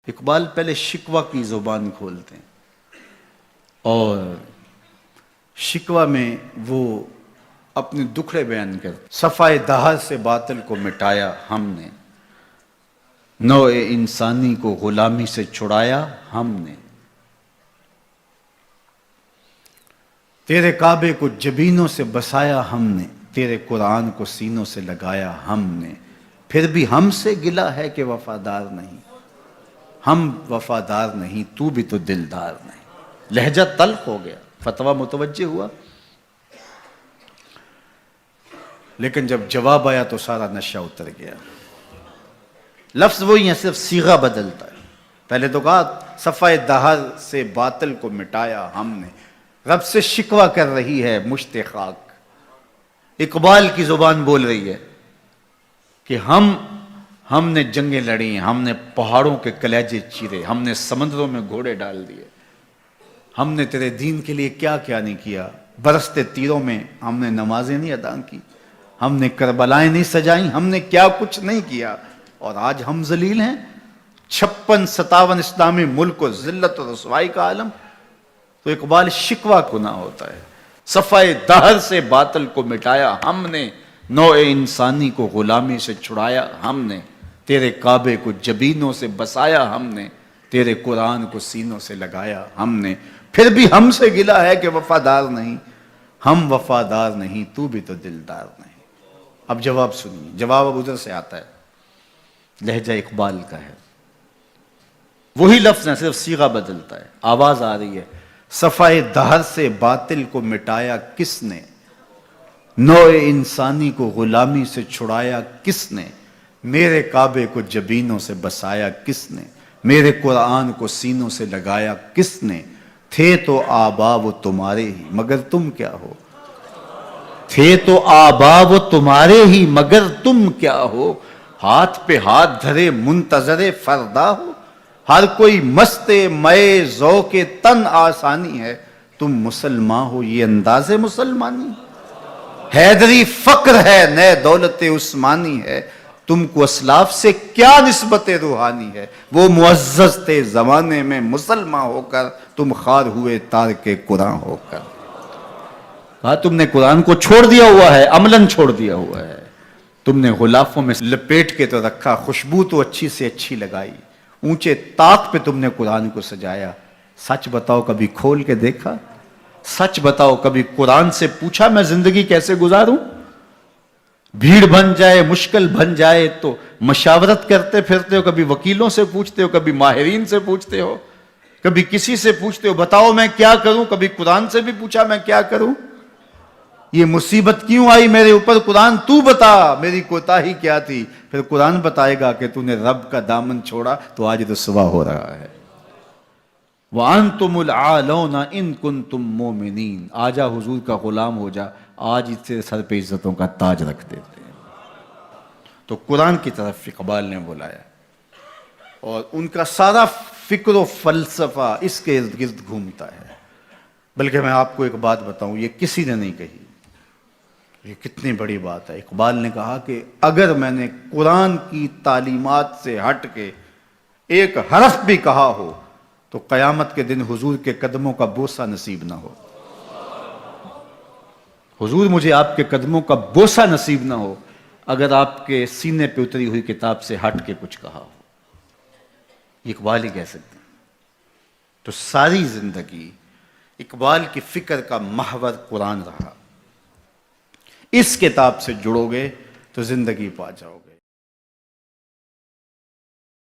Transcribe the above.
اقبال پہلے شکوہ کی زبان کھولتے ہیں اور شکوہ میں وہ اپنے دکھڑے بیان کرتے، صفائے دہر سے باطل کو مٹایا ہم نے، نوع انسانی کو غلامی سے چھڑایا ہم نے، تیرے کعبے کو جبینوں سے بسایا ہم نے، تیرے قرآن کو سینوں سے لگایا ہم نے، پھر بھی ہم سے گلہ ہے کہ وفادار نہیں، ہم وفادار نہیں، تو بھی تو دلدار نہیں۔ لہجہ تلخ ہو گیا، فتویٰ متوجہ ہوا، لیکن جب جواب آیا تو سارا نشہ اتر گیا۔ لفظ وہی ہے، صرف صیغہ بدلتا ہے۔ پہلے تو کہا صفائے دہر سے باطل کو مٹایا ہم نے، رب سے شکوہ کر رہی ہے مشت خاک، اقبال کی زبان بول رہی ہے کہ ہم نے جنگیں لڑی، ہم نے پہاڑوں کے کلیجے چیرے، ہم نے سمندروں میں گھوڑے ڈال دیے، ہم نے تیرے دین کے لیے کیا کیا نہیں کیا، برستے تیروں میں ہم نے نمازیں نہیں ادا کی، ہم نے کربلائیں نہیں سجائیں، ہم نے کیا کچھ نہیں کیا، اور آج ہم ذلیل ہیں۔ 56-57 اسلامی ملک کو ذلت و رسوائی کا عالم۔ تو اقبال شکوہ گناہ ہوتا ہے، صفائے دہر سے باطل کو مٹایا ہم نے، نوع انسانی کو غلامی سے چھڑایا ہم نے، تیرے کعبے کو جبینوں سے بسایا ہم نے، تیرے قرآن کو سینوں سے لگایا ہم نے، پھر بھی ہم سے گلہ ہے کہ وفادار نہیں، ہم وفادار نہیں، تو بھی تو دلدار نہیں۔ اب جواب سنیے، جواب اب ادھر سے آتا ہے، لہجہ اقبال کا ہے، وہی لفظ ہے، صرف صیغہ بدلتا ہے، آواز آ رہی ہے۔ صفائے دہر سے باطل کو مٹایا کس نے، نوع انسانی کو غلامی سے چھڑایا کس نے، میرے کعبے کو جبینوں سے بسایا کس نے، میرے قرآن کو سینوں سے لگایا کس نے، تھے تو آبا وہ تمہارے ہی مگر تم کیا ہو، تھے تو آبا وہ تمہارے ہی مگر تم کیا ہو، ہاتھ پہ ہاتھ دھرے منتظر فردا ہو، ہر کوئی مست مئے ذوق تن آسانی ہے، تم مسلمان ہو یہ انداز مسلمانی، حیدری فقر ہے نئے دولت عثمانی ہے، تم کو اسلاف سے کیا نسبت روحانی ہے، وہ معزز تھے زمانے میں مسلمان ہو کر، تم خار ہوئے تارک قرآن ہو کر۔ کہا تم نے قرآن کو چھوڑ دیا ہوا ہے، عملاً چھوڑ دیا ہوا ہے، تم نے غلافوں میں لپیٹ کے تو رکھا، خوشبو تو اچھی سے اچھی لگائی، اونچے طاق پہ تم نے قرآن کو سجایا، سچ بتاؤ کبھی کھول کے دیکھا، سچ بتاؤ کبھی قرآن سے پوچھا میں زندگی کیسے گزاروں، بھیڑ بن جائے مشکل بن جائے تو مشاورت کرتے پھرتے ہو، کبھی وکیلوں سے پوچھتے ہو، کبھی ماہرین سے پوچھتے ہو، کبھی کسی سے پوچھتے ہو بتاؤ میں کیا کروں، کبھی قرآن سے بھی پوچھا میں کیا کروں، یہ مصیبت کیوں آئی میرے اوپر قرآن تو بتا، میری کوتاہی کیا تھی، پھر قرآن بتائے گا کہ تو نے رب کا دامن چھوڑا تو آج رسوا ہو رہا ہے۔ وَأَنْتُمُ الْعَالَوْنَ إِن كُنْتُم مُؤْمِنِينَ، آجا حضور کا غلام ہو جا، آج اس سے سر پہ عزتوں کا تاج رکھ دیتے ہیں۔ تو قرآن کی طرف اقبال نے بلایا اور ان کا سارا فکر و فلسفہ اس کے ارد گرد گھومتا ہے۔ بلکہ میں آپ کو ایک بات بتاؤں، یہ کسی نے نہیں کہی، یہ کتنی بڑی بات ہے۔ اقبال نے کہا کہ اگر میں نے قرآن کی تعلیمات سے ہٹ کے ایک حرف بھی کہا ہو تو قیامت کے دن حضور کے قدموں کا بوسہ نصیب نہ ہو، حضور مجھے آپ کے قدموں کا بوسہ نصیب نہ ہو اگر آپ کے سینے پہ اتری ہوئی کتاب سے ہٹ کے کچھ کہا ہو۔ یہ اقبال ہی کہہ سکتے ہیں۔ تو ساری زندگی اقبال کی فکر کا محور قرآن رہا، اس کتاب سے جڑو گے تو زندگی پا جاؤ گے۔